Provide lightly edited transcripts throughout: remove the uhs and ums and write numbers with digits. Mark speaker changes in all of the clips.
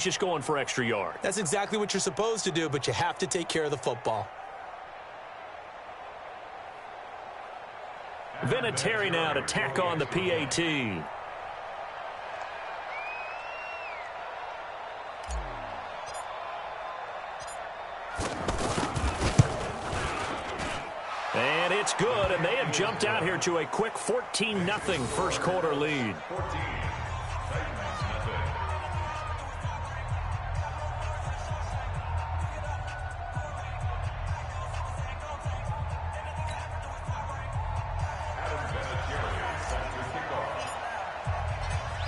Speaker 1: just going for extra yard.
Speaker 2: That's exactly what you're supposed to do, but you have to take care of the football.
Speaker 1: Vinatieri now to tack on the PAT. And it's good, and they have jumped out here to a quick 14-0 first quarter lead.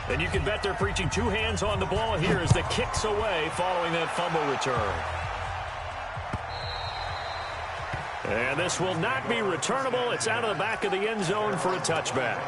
Speaker 1: And you can bet they're preaching two hands on the ball here as the kick's away following that fumble return. And this will not be returnable. It's out of the back of the end zone for a touchback.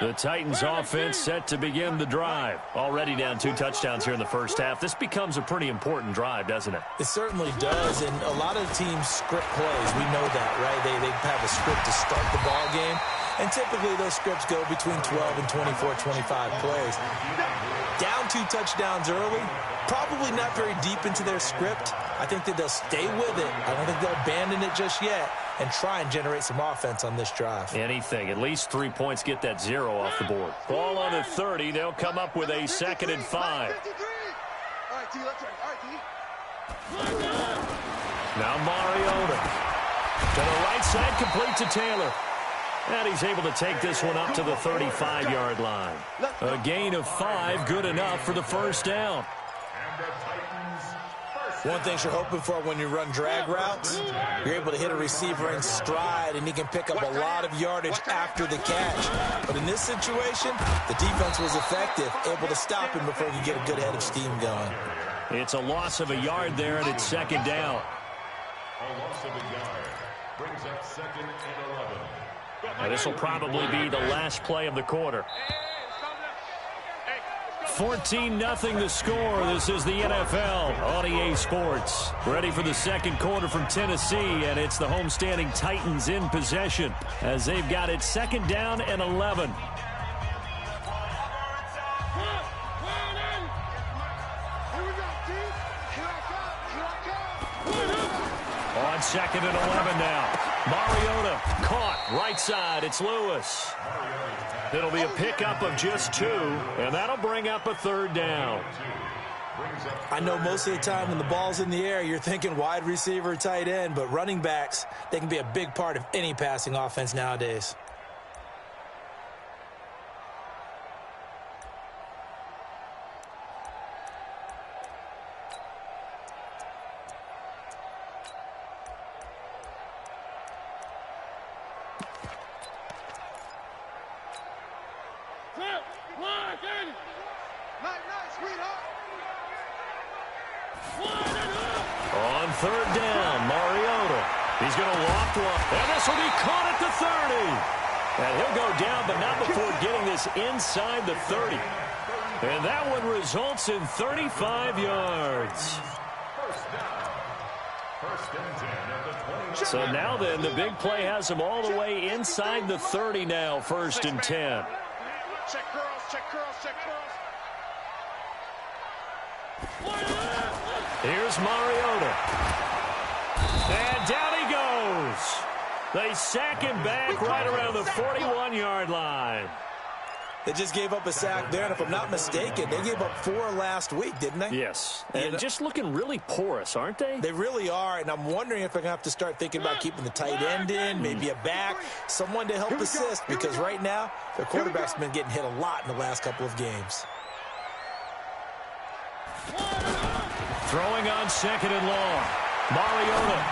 Speaker 1: The Titans offense set to begin the drive. Already down 2 touchdowns here in the first half. This becomes a pretty important drive, doesn't it?
Speaker 2: It certainly does, and a lot of teams script plays. We know that, right? They have a script to start the ball game, and typically those scripts go between 12 and 24, 25 plays. Down 2 touchdowns early, probably not very deep into their script. I think that they'll stay with it. I don't think they'll abandon it just yet and try and generate some offense on this drive.
Speaker 1: Anything. At least 3 points, get that 0 off the board. Ball on the 30. They'll come up with a 2nd and 5.
Speaker 3: All right, D, let's run. All right, D.
Speaker 1: Now Mariota. To the right side, complete to Taylor. And he's able to take this one up to the 35-yard line. A gain of 5, good enough for the first down.
Speaker 2: One thing you're hoping for when you run drag routes, you're able to hit a receiver in stride, and he can pick up a lot of yardage after the catch. But in this situation, the defense was effective, able to stop him before he could get a good head of steam going.
Speaker 1: It's a loss of a yard there, and it's 2nd down.
Speaker 4: A loss of a yard brings up 2nd and 11.
Speaker 1: Now, this will probably be the last play of the quarter. 14-0 the score. This is the NFL on EA Sports. Ready for the second quarter from Tennessee, and it's the homestanding Titans in possession as they've got it 2nd down and 11. On 2nd and 11 now. Mariota caught right side. It's Lewis. It'll be a pickup of just 2, and that'll bring up a 3rd down.
Speaker 2: I know most of the time when the ball's in the air, you're thinking wide receiver, tight end, but running backs, they can be a big part of any passing offense nowadays.
Speaker 1: On 3rd down, Mariota. He's going to loft one, and this will be caught at the 30. And he'll go down, but not before getting this inside the 30. And that one results in 35 yards. So now then, the big play has him all the way inside the 30 now, 1st and 10.
Speaker 3: Check curls, check curls, check curls.
Speaker 1: Here's Mariota. And down he goes. They sack him back right around the 41-yard line.
Speaker 2: They just gave up a sack there, and if I'm not mistaken, they gave up 4 last week, didn't they?
Speaker 1: Yes, and just looking really porous, aren't they?
Speaker 2: They really are, and I'm wondering if they're going to have to start thinking about keeping the tight end in, maybe a back, someone to help assist, because right now, their quarterback's been getting hit a lot in the last couple of games.
Speaker 1: Throwing on 2nd and long. Mariota.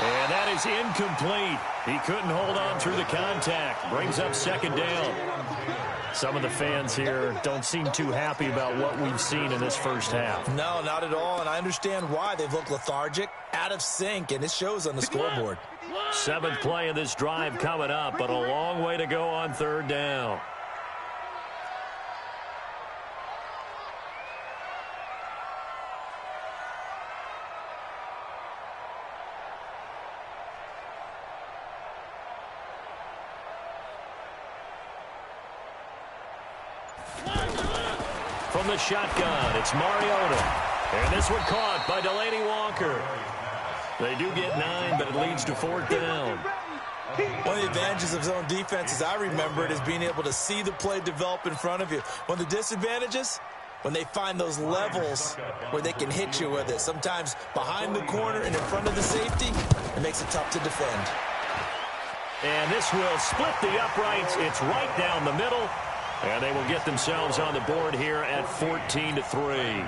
Speaker 1: And that is incomplete. He couldn't hold on through the contact. Brings up second down. Some of the fans here don't seem too happy about what we've seen in this first half.
Speaker 2: No, not at all, and I understand why. They've looked lethargic, out of sync, and it shows on the scoreboard.
Speaker 1: 7th play of this drive coming up, but a long way to go on third down. From the shotgun, it's Mariota. And this one caught by Delaney Walker. They do get 9, but it leads to 4th down.
Speaker 2: One of the advantages of zone defense, as I remember it, is being able to see the play develop in front of you. One of the disadvantages, when they find those levels where they can hit you with it. Sometimes behind the corner and in front of the safety, it makes it tough to defend.
Speaker 1: And this will split the uprights. It's right down the middle. And they will get themselves on the board here at 14-3.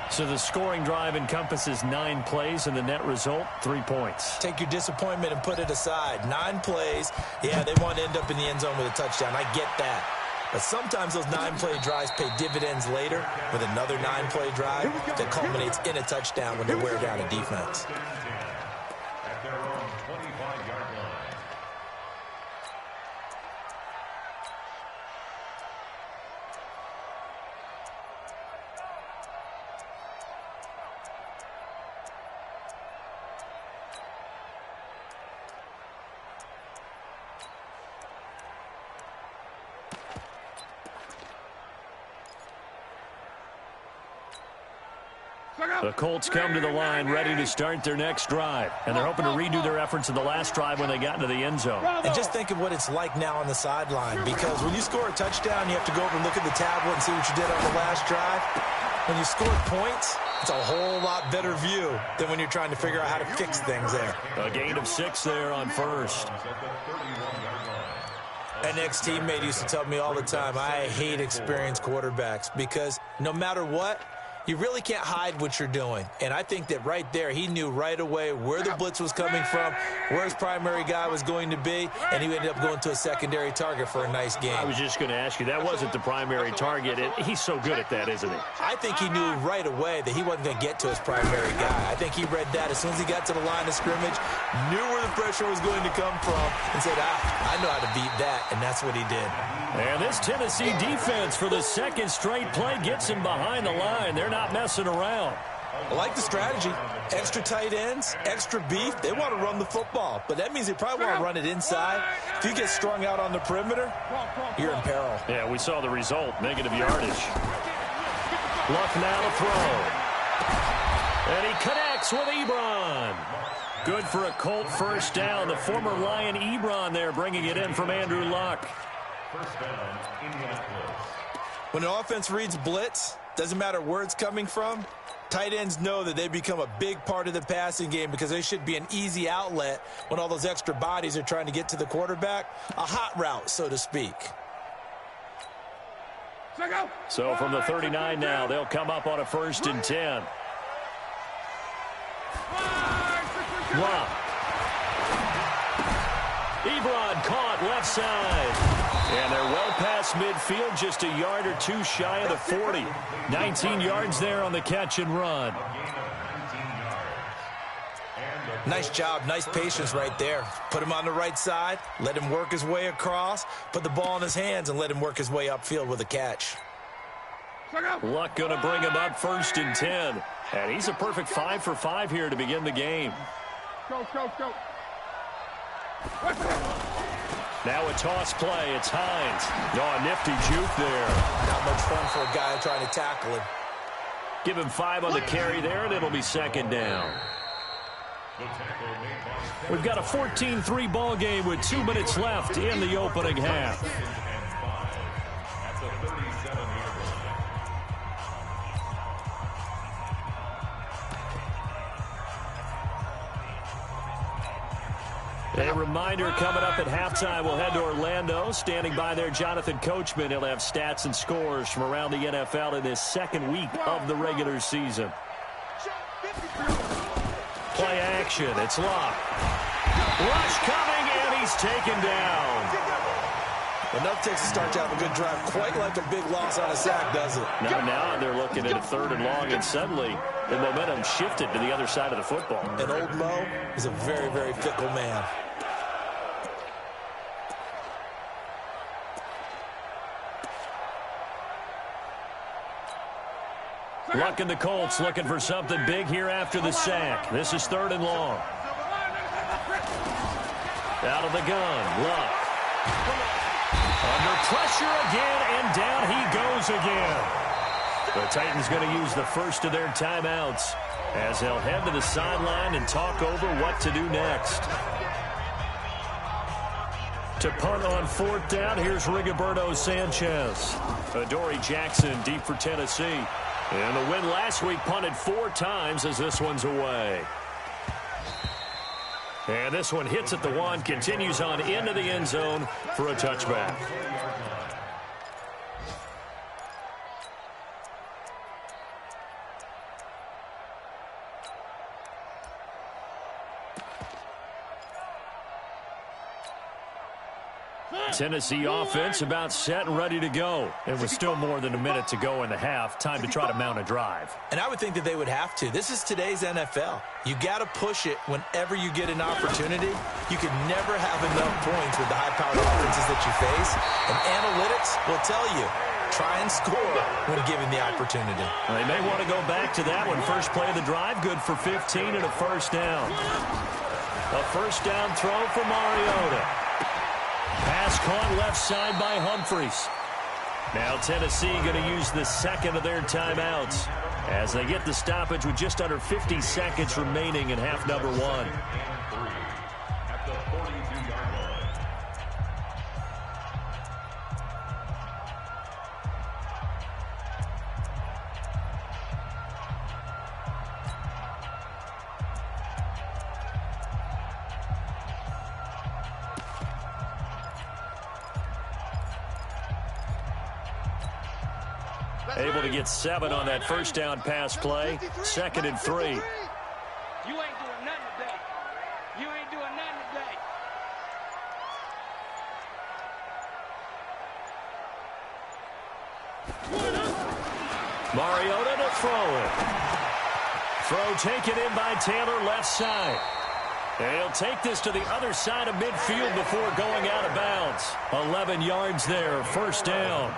Speaker 1: So the scoring drive encompasses 9 plays, and the net result, 3 points.
Speaker 2: Take your disappointment and put it aside. 9 plays. Yeah, they want to end up in the end zone with a touchdown. I get that. But sometimes those 9-play drives pay dividends later with another 9-play drive that culminates in a touchdown when they wear down a defense.
Speaker 4: At their own 25-yard line.
Speaker 1: The Colts come to the line ready to start their next drive. And they're hoping to redo their efforts in the last drive when they got into the end zone.
Speaker 2: And just think of what it's like now on the sideline, because when you score a touchdown, you have to go over and look at the tablet and see what you did on the last drive. When you score points, it's a whole lot better view than when you're trying to figure out how to fix things there.
Speaker 1: A gain of 6 there on first.
Speaker 2: An ex-teammate used to tell me all the time, I hate experienced quarterbacks because no matter what, you really can't hide what you're doing. And I think that right there, he knew right away where the blitz was coming from, where his primary guy was going to be, and he ended up going to a secondary target for a nice game.
Speaker 1: I was just going to ask you, that wasn't the primary target. He's so good at that, isn't he?
Speaker 2: I think he knew right away that he wasn't going to get to his primary guy. I think he read that as soon as he got to the line of scrimmage, knew where the pressure was going to come from, and said, I know how to beat that, and that's what he did.
Speaker 1: And this Tennessee defense for the second straight play gets him behind the line. They're not messing around.
Speaker 2: I like the strategy. Extra tight ends, extra beef. They want to run the football, but that means they probably want to run it inside. If you get strung out on the perimeter, you're in peril.
Speaker 1: Yeah, we saw the result, negative yardage. Luck now to throw. And he connects with Ebron. Good for a Colt first down. The former Lion Ebron there bringing it in from Andrew Luck.
Speaker 4: First down, Indianapolis.
Speaker 2: When an offense reads blitz, doesn't matter where it's coming from, tight ends know that they become a big part of the passing game because they should be an easy outlet when all those extra bodies are trying to get to the quarterback. A hot route, so to speak.
Speaker 1: So from the 39 now, they'll come up on a 1st and 10. Wow. Ebron caught left side. And they're well past midfield, just a yard or 2 shy of the 40. 19 yards there on the catch and run.
Speaker 2: Nice job, nice patience right there. Put him on the right side, let him work his way across, put the ball in his hands, and let him work his way upfield with a catch.
Speaker 1: Luck going to bring him up 1st and 10. And he's a perfect 5 for 5 here to begin the game.
Speaker 3: Go.
Speaker 1: Now a toss play. It's Hines. Oh, a nifty juke there.
Speaker 2: Not much fun for a guy trying to tackle him.
Speaker 1: Give him 5 on the carry there, and it'll be 2nd down. We've got a 14-3 ball game with 2 minutes left in the opening half. A reminder coming up at halftime, we'll head to Orlando. Standing by there, Jonathan Coachman. He'll have stats and scores from around the NFL in this 2nd week of the regular season. Play action. It's Locke. Rush coming, and he's taken down.
Speaker 2: Enough takes to start to have a good drive. Quite like a big loss on a sack, does it?
Speaker 1: Now they're looking at a 3rd and long, and suddenly the momentum shifted to the other side of the football.
Speaker 2: And old Mo is a very, very fickle man.
Speaker 1: Luck and the Colts looking for something big here after the sack. This is 3rd and long. Out of the gun, Luck. Under pressure again, and down he goes again. The Titans going to use the first of their timeouts as they'll head to the sideline and talk over what to do next. To punt on 4th down, here's Rigoberto Sanchez. Adoree Jackson deep for Tennessee. And the win last week punted 4 times as this one's away. And this one hits at the 1, continues on into the end zone for a touchback. Tennessee offense about set and ready to go. And with still more than a minute to go in the half, time to try to mount a drive.
Speaker 2: And I would think that they would have to. This is today's NFL. You got to push it whenever you get an opportunity. You can never have enough points with the high-powered offenses that you face. And analytics will tell you, try and score when given the opportunity.
Speaker 1: Well, they may want to go back to that one. First play of the drive, good for 15 and a 1st down. A 1st down throw for Mariota. Pass caught left side by Humphries. Now Tennessee going to use the 2nd of their timeouts as they get the stoppage with just under 50 seconds remaining in half number 1.
Speaker 4: At the 42-yard line.
Speaker 1: Able to get 7 on that 1st down pass play. 2nd and 3.
Speaker 5: You ain't doing nothing today. You ain't doing nothing today.
Speaker 1: Mariota to throw it. Throw taken in by Taylor left side. And he'll take this to the other side of midfield before going out of bounds. 11 yards there, 1st down.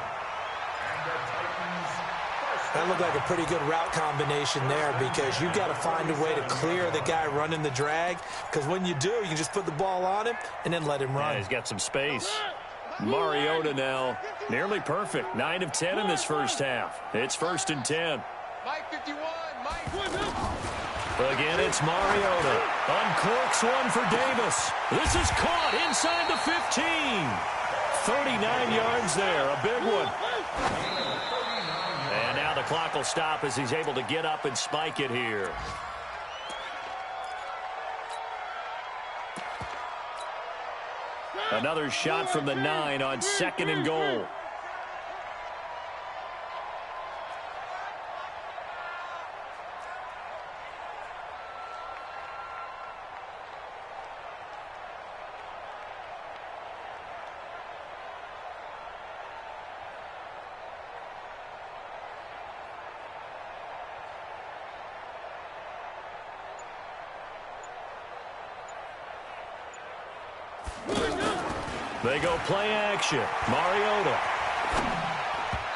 Speaker 2: That looked like a pretty good route combination there because you've got to find a way to clear the guy running the drag, because when you do, you just put the ball on him and then let him run.
Speaker 1: Yeah, he's got some space. Mariota now nearly perfect. 9 of 10 in this 1st half. It's 1st and 10.
Speaker 3: Mike 51, Mike.
Speaker 1: Again, it's Mariota. Uncorks one for Davis. This is caught inside the 15. 39 yards there, a big one. And now the clock will stop as he's able to get up and spike it here. Another shot from the 9 on 2nd and goal. They go play action. Mariota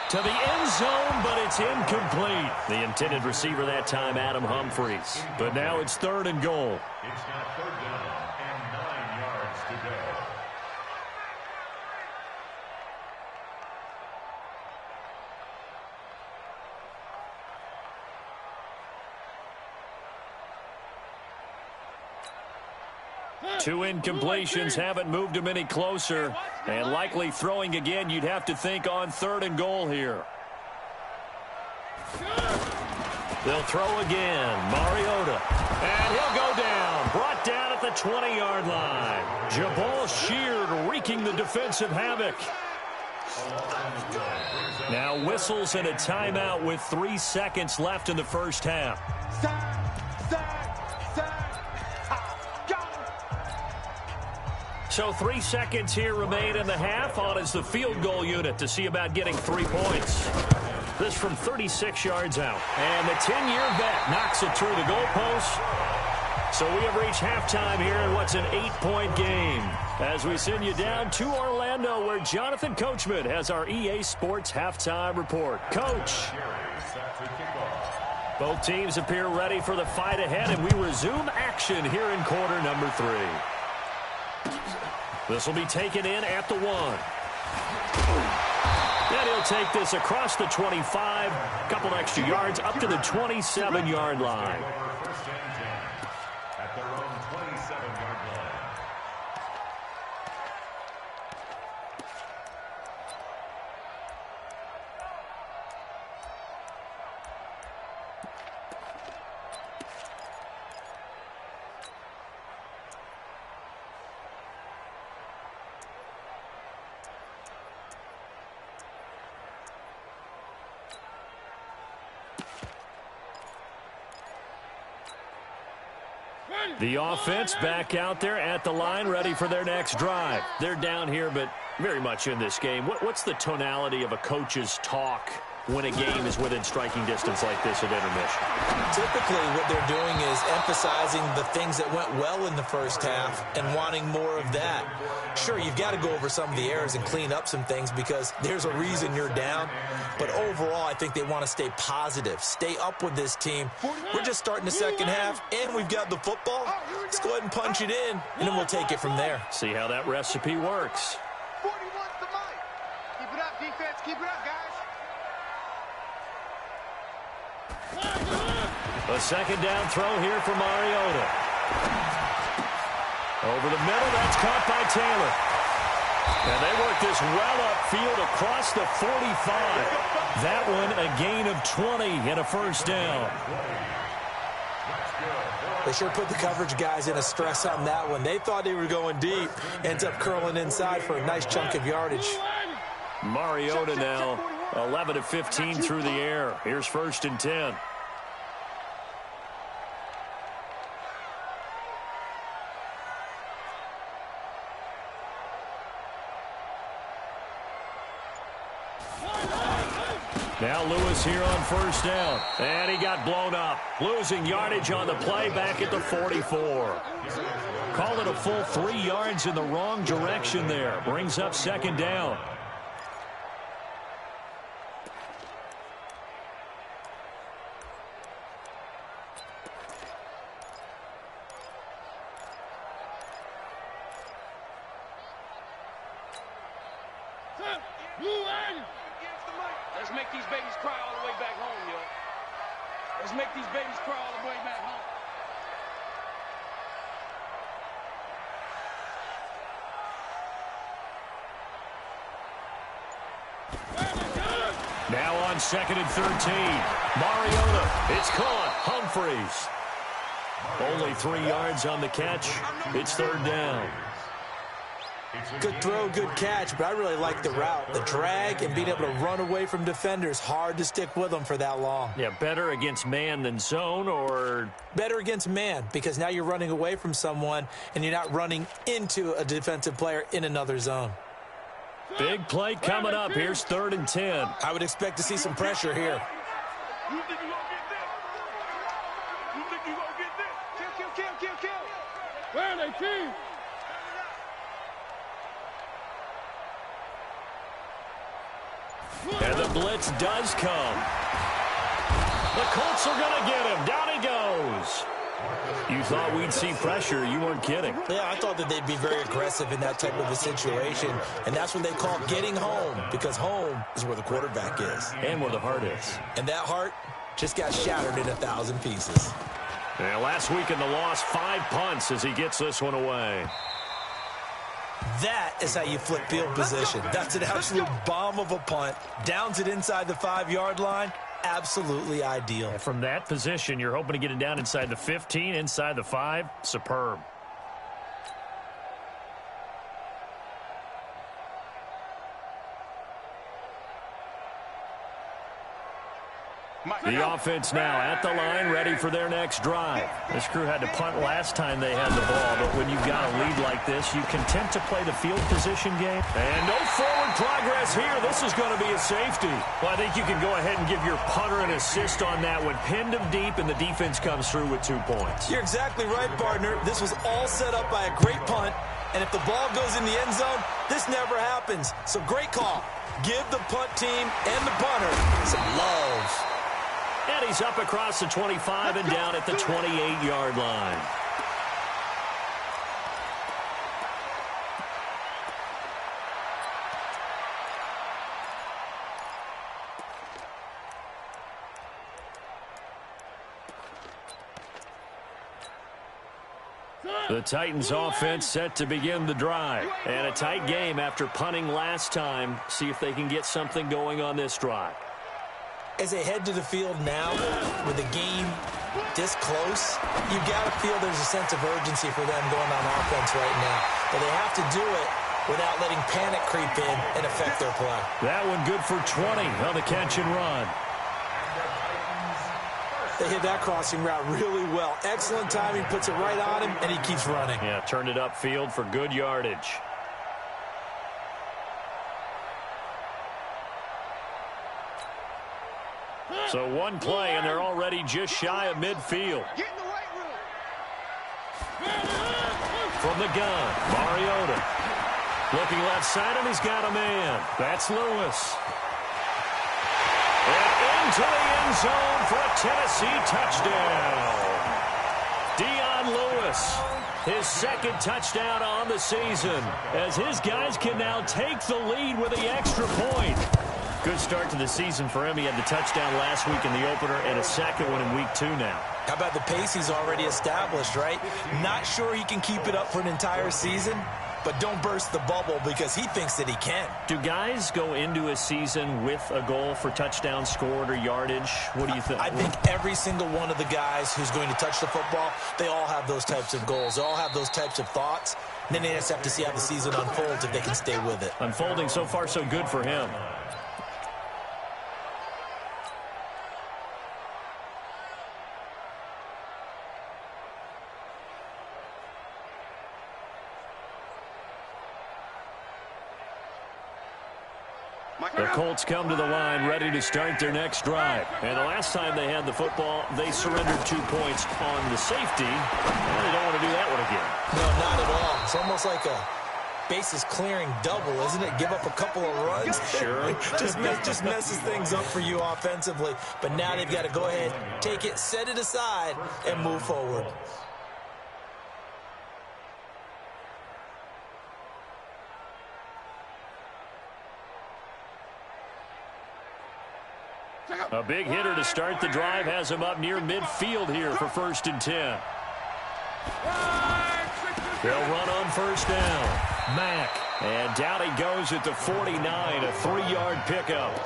Speaker 1: to the end zone, but it's incomplete. The intended receiver that time, Adam Humphries. But now it's 3rd and goal.
Speaker 4: It's now 3rd down and 9 yards to go.
Speaker 1: Two incompletions haven't moved him any closer. And likely throwing again, you'd have to think on 3rd and goal here. They'll throw again. Mariota. And he'll go down. Brought down at the 20-yard line. Jabal Sheard wreaking the defensive havoc. Now whistles and a timeout with 3 seconds left in the 1st half. So 3 seconds here remain in the half. On is the field goal unit to see about getting 3 points. This from 36 yards out. And the 10-year vet knocks it through the goalpost. So we have reached halftime here in what's an 8-point game. As we send you down to Orlando, where Jonathan Coachman has our EA Sports halftime report. Coach. Both teams appear ready for the fight ahead, and we resume action here in quarter number 3. This will be taken in at the 1. And he'll take this across the 25, a couple extra yards up to the 27-yard line.
Speaker 4: At their own 27-yard line.
Speaker 1: The offense back out there at the line, ready for their next drive. They're down here, but very much in this game. What's the tonality of a coach's talk when a game is within striking distance like this at intermission?
Speaker 2: Typically, what they're doing is emphasizing the things that went well in the first half and wanting more of that. Sure, you've got to go over some of the errors and clean up some things because there's a reason you're down. But overall, I think they want to stay positive, stay up with this team. We're just starting the second half, and we've got the football. Let's go ahead and punch it in, and then we'll take it from there.
Speaker 1: See how that recipe works.
Speaker 3: 41's the mic. Keep it up, defense. Keep it up, guys.
Speaker 1: A second down throw here for Mariota. Over the middle, that's caught by Taylor. And they work this well upfield across the 45. That one a gain of 20 and a first down.
Speaker 2: They sure put the coverage guys in a stress on that one. They thought they were going deep. Ends up curling inside for a nice chunk of yardage.
Speaker 1: Mariota now 11 of 15 through the air. Here's 1st and 10. Now Lewis here on 1st down. And he got blown up. Losing yardage on the play back at the 44. Call it a full 3 yards in the wrong direction there. Brings up 2nd down.
Speaker 5: Let's make these babies cry all the way back home, yo. Let's make these babies cry all the way back home.
Speaker 1: Now on 2nd and 13. Mariota. It's caught. Humphreys. Only 3 yards on the catch. It's 3rd down.
Speaker 2: Good throw, good catch, but I really like the route. The drag and being able to run away from defenders. Hard to stick with them for that long.
Speaker 1: Yeah, better against man than zone, or?
Speaker 2: Better against man, because now you're running away from someone and you're not running into a defensive player in another zone.
Speaker 1: Big play coming up. Here's 3rd and 10.
Speaker 2: I would expect to see some pressure here.
Speaker 5: You think you gonna get this? You think you gonna get this? Kill. Where are they, team?
Speaker 1: And the blitz does come. The Colts are going to get him. Down he goes. You thought we'd see pressure. You weren't kidding.
Speaker 2: Yeah, I thought that they'd be very aggressive in that type of a situation, and that's what they call getting home, because home is where the quarterback is.
Speaker 1: And where the heart is.
Speaker 2: And that heart just got shattered in 1,000 pieces.
Speaker 1: Yeah, last week in the loss, 5 punts as he gets this one away.
Speaker 2: That is how you flip field position. That's an absolute bomb of a punt. Downs it inside the 5-yard line. Absolutely ideal.
Speaker 1: And from that position, you're hoping to get it down inside the 15, inside the 5. Superb. The offense now at the line, ready for their next drive. This crew had to punt last time they had the ball, but when you've got a lead like this, you content to play the field position game. And no forward progress here. This is going to be a safety. Well, I think you can go ahead and give your punter an assist on that one. Pinned him deep, and the defense comes through with 2 points.
Speaker 2: You're exactly right, partner. This was all set up by a great punt, and if the ball goes in the end zone, this never happens. So great call. Give the punt team and the punter some love.
Speaker 1: And he's up across the 25 and down at the 28-yard line. The Titans offense set to begin the drive. And a tight game after punting last time. See if they can get something going on this drive.
Speaker 2: As they head to the field now, with the game this close, you got to feel there's a sense of urgency for them going on offense right now. But they have to do it without letting panic creep in and affect their play.
Speaker 1: That one good for 20 on the catch and run.
Speaker 2: They hit that crossing route really well. Excellent timing, puts it right on him, and he keeps running.
Speaker 1: Yeah, turned it upfield for good yardage. So one play, and they're already just shy of midfield.
Speaker 3: Get in the weight room.
Speaker 1: From the gun, Mariota. Looking left side, and he's got a man. That's Lewis. And into the end zone for a Tennessee touchdown. Dion Lewis, his second touchdown on the season, as his guys can now take the lead with the extra point. Good start to the season for him. He had the touchdown last week in the opener and a second one in week 2 now.
Speaker 2: How about the pace he's already established, right? Not sure he can keep it up for an entire season, but don't burst the bubble because he thinks that he can.
Speaker 1: Do guys go into a season with a goal for touchdown scored or yardage? What do you think?
Speaker 2: I think every single one of the guys who's going to touch the football, they all have those types of goals. They all have those types of thoughts. And then they just have to see how the season unfolds if they can stay with it.
Speaker 1: Unfolding so far so good for him. The Colts come to the line ready to start their next drive. And the last time they had the football, they surrendered 2 points on the safety. And they don't want to do that one again.
Speaker 2: No, not at all. It's almost like a bases clearing double, isn't it? Give up a couple of runs.
Speaker 1: Sure.
Speaker 2: just messes things up for you offensively. But now they've got to go ahead, take it, set it aside, and move forward.
Speaker 1: A big hitter to start the drive has him up near midfield here for 1st and 10. They'll run on 1st down. Mack. And down he goes at the 49, a 3-yard pickup.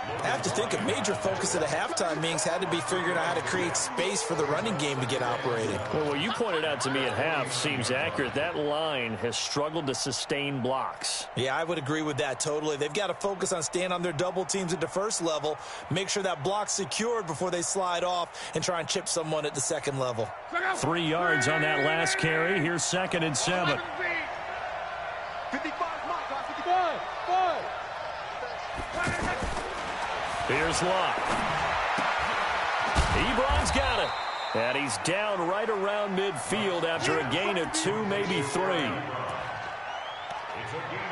Speaker 2: I have to think a major focus of the halftime meetings had to be figuring out how to create space for the running game to get operating.
Speaker 1: Well, what you pointed out to me at half seems accurate. That line has struggled to sustain blocks.
Speaker 2: Yeah, I would agree with that totally. They've got to focus on staying on their double teams at the first level, make sure that block's secured before they slide off, and try and chip someone at the second level.
Speaker 1: 3 yards on that last carry. Here's 2nd and 7.
Speaker 3: 55, Mike, 55.
Speaker 1: Here's Locke. Ebron's got it. And he's down right around midfield after a gain of 2, maybe 3.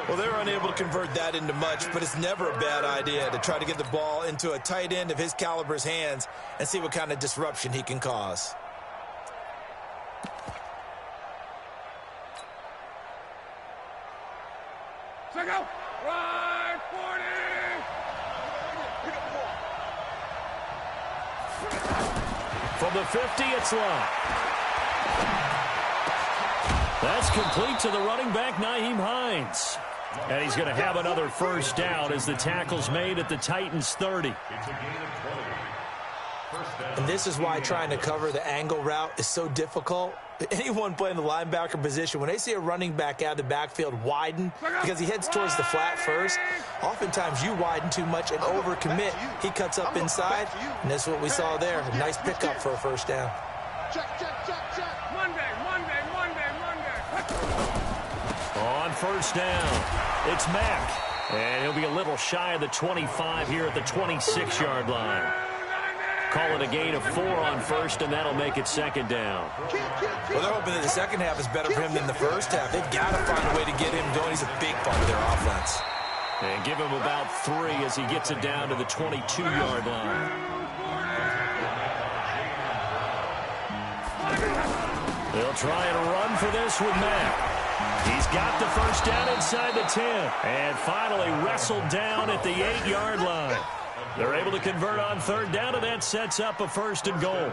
Speaker 2: Well, they're unable to convert that into much, but it's never a bad idea to try to get the ball into a tight end of his caliber's hands and see what kind of disruption he can cause.
Speaker 5: Check out. Right, 40.
Speaker 1: From the 50, it's Locke. That's complete to the running back, Nyheim Hines. And he's going to have another 1st down as the tackle's made at the Titans' 30.
Speaker 2: And this is why trying to cover the angle route is so difficult. Anyone playing the linebacker position, when they see a running back out of the backfield widen because he heads towards the flat first, oftentimes you widen too much and overcommit. He cuts up inside, and that's what we saw there. A nice pickup for a first down.
Speaker 5: Check. Monday.
Speaker 1: On first down, it's Mack. And he'll be a little shy of the 25 here at the 26-yard line. Call it a gain of 4 on first, and that'll make it second down.
Speaker 2: Well, they're hoping that the second half is better for him than the first half. They've got to find a way to get him going. He's a big part of their offense.
Speaker 1: And give him about 3 as he gets it down to the 22-yard line. They'll try and run for this with Mack. He's got the first down inside the 10. And finally wrestled down at the 8-yard line. They're able to convert on third down, and that sets up a first and goal.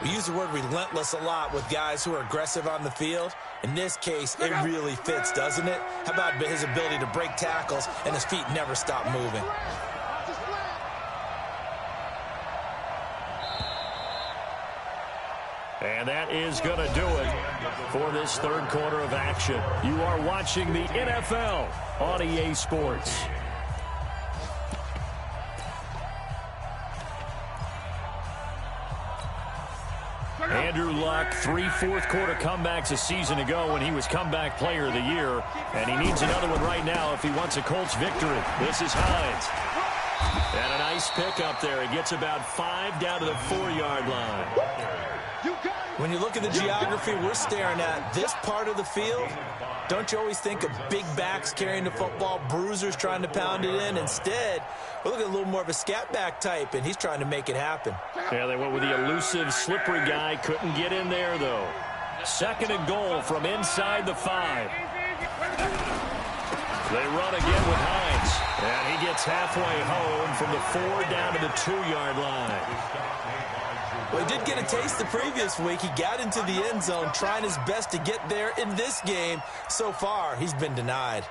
Speaker 2: We use the word relentless a lot with guys who are aggressive on the field. In this case, it really fits, doesn't it? How about his ability to break tackles and his feet never stop moving?
Speaker 1: And that is going to do it for this third quarter of action. You are watching the NFL on EA Sports. Andrew Luck, 3 fourth-quarter comebacks a season ago when he was comeback player of the year. And he needs another one right now if he wants a Colts victory. This is Hines. And a nice pickup there. He gets about 5 down to the 4-yard line.
Speaker 2: When you look at the geography we're staring at, this part of the field, don't you always think of big backs carrying the football, bruisers trying to pound it in? Instead, we're looking at a little more of a scat back type, and he's trying to make it happen.
Speaker 1: Yeah, they went with the elusive, slippery guy. Couldn't get in there, though. Second and goal from inside the 5. They run again with Hines. And he gets halfway home from the 4 down to the 2-yard line.
Speaker 2: Well, he did get a taste the previous week. He got into the end zone trying his best to get there in this game. So far, he's been denied.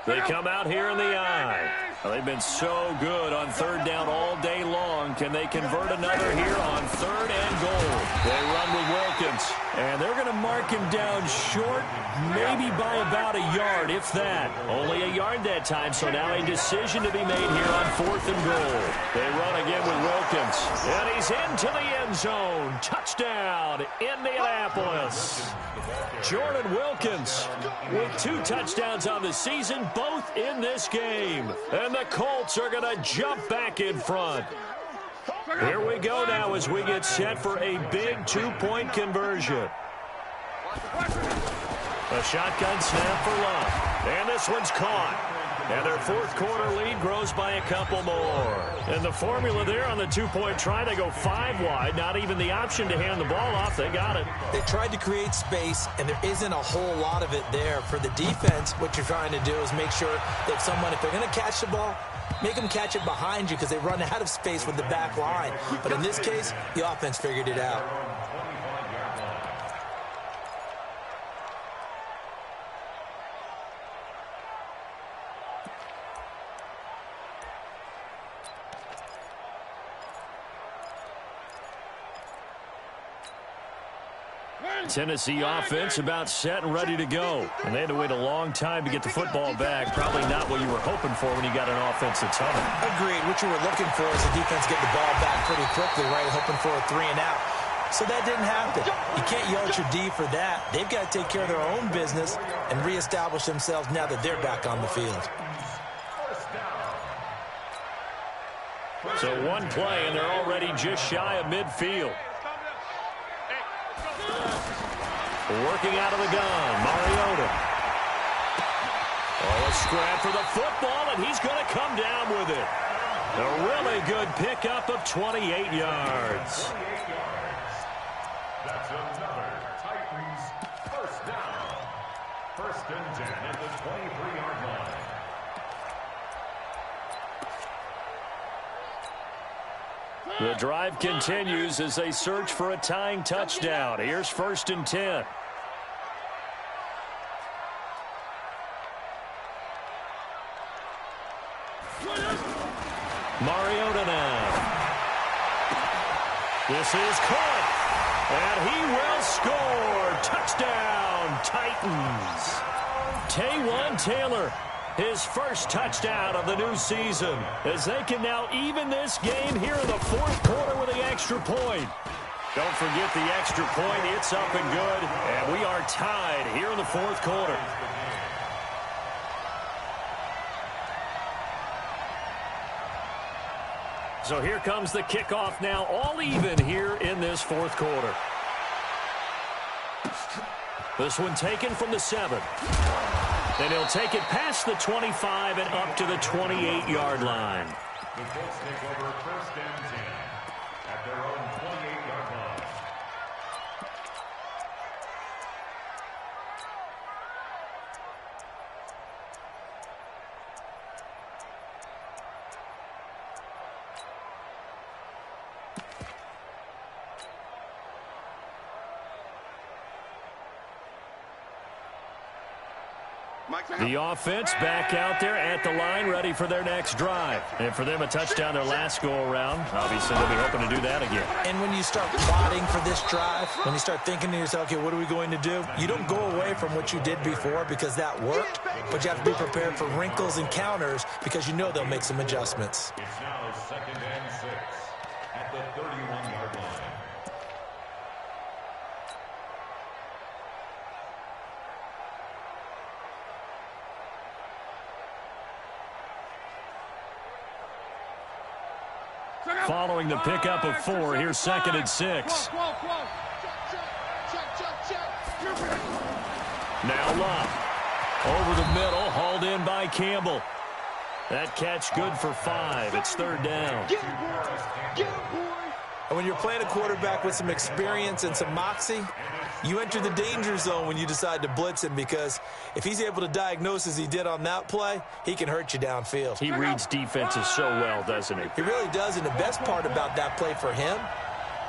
Speaker 1: They come out here in the eye. Well, they've been so good on third down all day long. Can they convert another here on third and goal? They run with Wilkins. And they're going to mark him down short, maybe by about a yard, if that. Only a yard that time, so now a decision to be made here on fourth and goal. They run again with Wilkins. And he's into the end zone. Touchdown, Indianapolis. Jordan Wilkins with 2 touchdowns on the season, both in this game. And the Colts are going to jump back in front. Here we go now as we get set for a big 2-point conversion. A shotgun snap for Luck. And this one's caught. And their fourth quarter lead grows by a couple more. And the formula there on the 2-point try, they go 5 wide. Not even the option to hand the ball off. They got it.
Speaker 2: They tried to create space, and there isn't a whole lot of it there. For the defense, what you're trying to do is make sure that someone, if they're going to catch the ball, make them catch it behind you because they run out of space with the back line. But in this case, the offense figured it out.
Speaker 1: Tennessee offense about set and ready to go. And they had to wait a long time to get the football back. Probably not what you were hoping for when you got an offense that's humming.
Speaker 2: Agreed. What you were looking for is the defense get the ball back pretty quickly, right? Hoping for a 3 and out. So that didn't happen. You can't yell at your D for that. They've got to take care of their own business and reestablish themselves now that they're back on the field.
Speaker 1: So one play, and they're already just shy of midfield. Working out of the gun, Mariota. Oh, a scrap for the football, and he's going to come down with it. A really good pickup of 28 yards.
Speaker 4: That's another Titans first down. First and 10 at the 23-yard line.
Speaker 1: The drive continues as they search for a tying touchdown. Here's first and 10. Mariota now. This is caught. And he will score. Touchdown, Titans. Taywan Taylor, his first touchdown of the new season, as they can now even this game here in the fourth quarter with the extra point. Don't forget the extra point. It's up and good. And we are tied here in the fourth quarter. So here comes the kickoff now, all even here in this fourth quarter. This one taken from the 7. Then he'll take it past the 25 and up to the 28-yard line.
Speaker 4: The Colts take over first and 10 at their own 28-yard line.
Speaker 1: The offense back out there at the line, ready for their next drive. And for them, a touchdown their last go-around. Obviously, they'll be hoping to do that again.
Speaker 2: And when you start plotting for this drive, when you start thinking to yourself, okay, what are we going to do? You don't go away from what you did before because that worked, but you have to be prepared for wrinkles and counters because you know they'll make some adjustments.
Speaker 4: It's now 2nd and 6 at the 31-yard line.
Speaker 1: Following the pickup of 4, here's 2nd and 6. Now Love. Over the middle, hauled in by Campbell. That catch good for 5. It's 3rd down.
Speaker 2: And when you're playing a quarterback with some experience and some moxie, you enter the danger zone when you decide to blitz him because if he's able to diagnose as he did on that play, he can hurt you downfield.
Speaker 1: He reads defenses so well, doesn't he?
Speaker 2: He really does, and the best part about that play for him,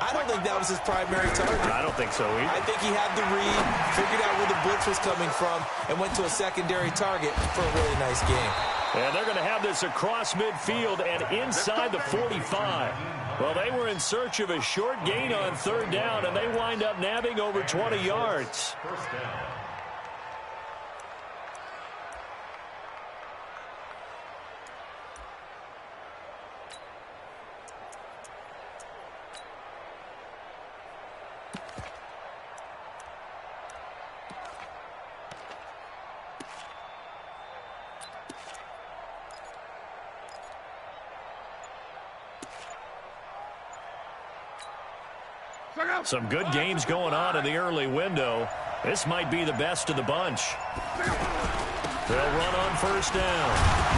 Speaker 2: I don't think that was his primary target.
Speaker 1: I don't think so either.
Speaker 2: I think he had the read, figured out where the blitz was coming from, and went to a secondary target for a really nice game.
Speaker 1: And they're going to have this across midfield and inside the 45. Well, they were in search of a short gain on 3rd down, and they wind up nabbing over 20 yards.
Speaker 4: First down.
Speaker 1: Some good games going on in the early window. This might be the best of the bunch. They'll run on 1st down.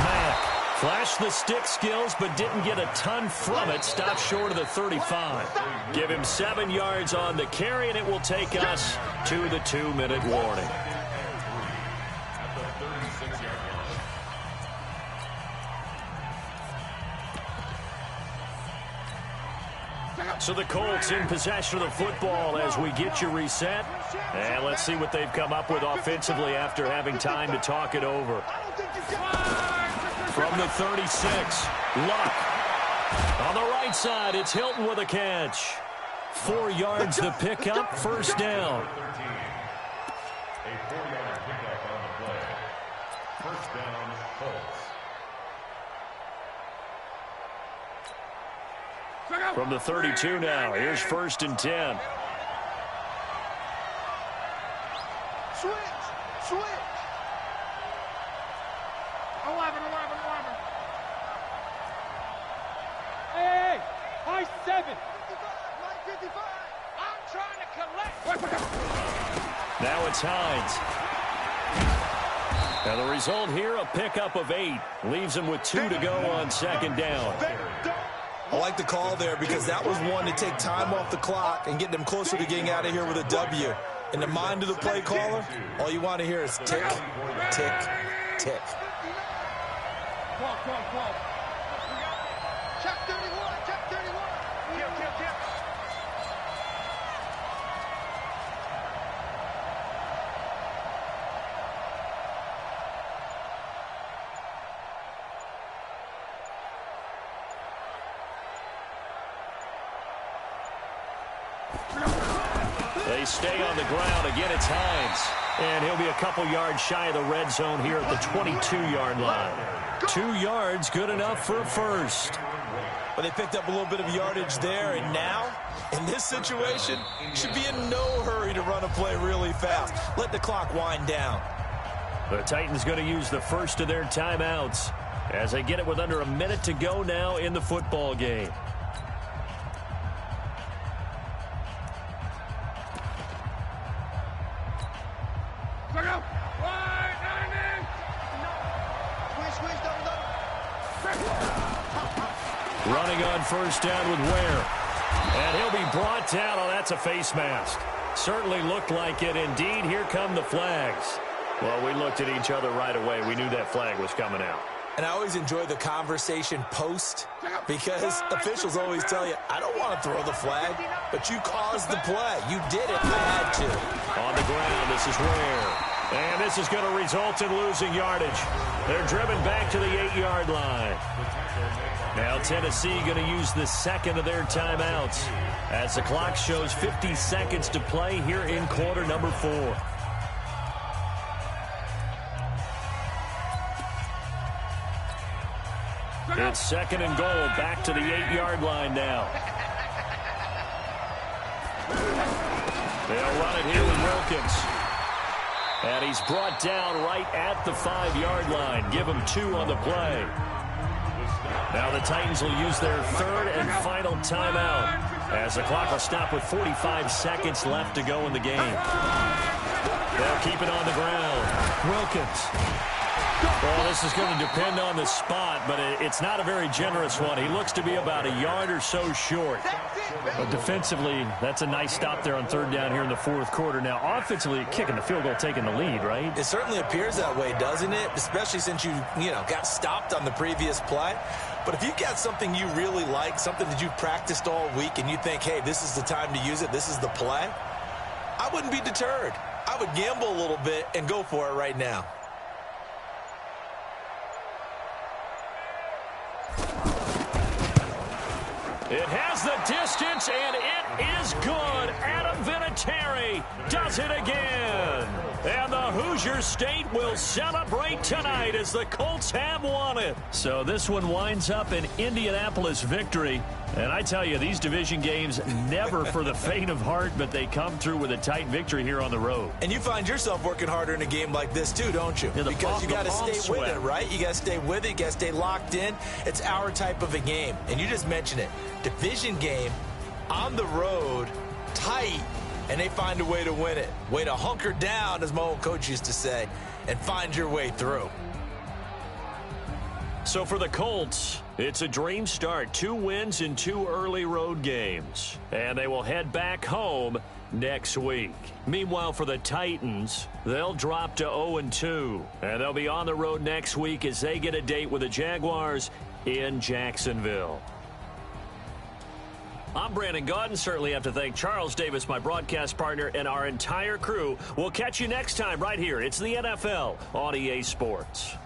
Speaker 1: Mack flashed the stick skills but didn't get a ton from it. Stopped short of the 35. Give him 7 yards on the carry, and it will take us to the 2-minute warning.
Speaker 4: At the 36-yard line.
Speaker 1: So the Colts in possession of the football as we get you reset. And let's see what they've come up with offensively after having time to talk it over. From the 36, Luck. On the right side, it's Hilton with a catch. 4 yards the pickup, 1st down.
Speaker 4: A 4-yard pickup on the play. 1st down, Colts.
Speaker 1: From the 32 now, here's 1st and 10.
Speaker 3: Switch!
Speaker 5: 11. Hey, high 7.
Speaker 3: 55.
Speaker 5: I'm trying to collect.
Speaker 1: Now it's Hines. Now the result here, a pickup of 8. Leaves him with 2 to go on 2nd down.
Speaker 2: I like the call there because that was one to take time off the clock and get them closer to getting out of here with a W. In the mind of the play caller, all you want to hear is tick, tick, tick.
Speaker 5: Call.
Speaker 3: Check 31.
Speaker 5: Kill.
Speaker 1: they stay on the ground. Again, it's Hines. And he'll be a couple yards shy of the red zone here at the 22-yard line. 2 yards, good enough for a first.
Speaker 2: But they picked up a little bit of yardage there, and now, in this situation, should be in no hurry to run a play really fast. Let the clock wind down.
Speaker 1: The Titans going to use the first of their timeouts as they get it with under a minute to go now in the football game. Running on first down with Ware. And he'll be brought down. Oh, that's a face mask. Certainly looked like it. Indeed, here come the flags. Well, we looked at each other right away. We knew that flag was coming out.
Speaker 2: And I always enjoy the conversation post because officials always tell you, I don't want to throw the flag, but you caused the play. You did it. I had to.
Speaker 1: On the ground, this is Ware. And this is going to result in losing yardage. They're driven back to the 8-yard line. Now Tennessee going to use the second of their timeouts as the clock shows 50 seconds to play here in quarter number 4. It's second and goal, back to the 8-yard line now. They'll run it here with Wilkins. And he's brought down right at the 5-yard line. Give him 2 on the play. Now the Titans will use their third and final timeout as the clock will stop with 45 seconds left to go in the game. They'll keep it on the ground. Wilkins. Well, this is going to depend on the spot, but it's not a very generous one. He looks to be about a yard or so short. But defensively, that's a nice stop there on third down here in the fourth quarter. Now, offensively, kicking the field goal, taking the lead, right?
Speaker 2: It certainly appears that way, doesn't it? Especially since you got stopped on the previous play. But if you've got something you really like, something that you've practiced all week, and you think, hey, this is the time to use it, this is the play, I wouldn't be deterred. I would gamble a little bit and go for it right now.
Speaker 1: It has the distance, and it is good. Adam Vinatieri does it again. And the Hoosier State will celebrate tonight as the Colts have won it. So this one winds up an Indianapolis victory. And I tell you, these division games never for the faint of heart, but they come through with a tight victory here on the road.
Speaker 2: And you find yourself working harder in a game like this too, don't you?
Speaker 1: Yeah,
Speaker 2: because you got to stay with it, right? You got to stay with it. You got to stay locked in. It's our type of a game. And you just mentioned it. Division game, on the road, tight, and they find a way to win it. Way to hunker down, as my old coach used to say, and find your way through.
Speaker 1: So for the Colts, it's a dream start. 2 wins in 2 early road games. And they will head back home next week. Meanwhile, for the Titans, they'll drop to 0-2. And they'll be on the road next week as they get a date with the Jaguars in Jacksonville. I'm Brandon Gaudin. Certainly have to thank Charles Davis, my broadcast partner, and our entire crew. We'll catch you next time right here. It's the NFL on EA Sports.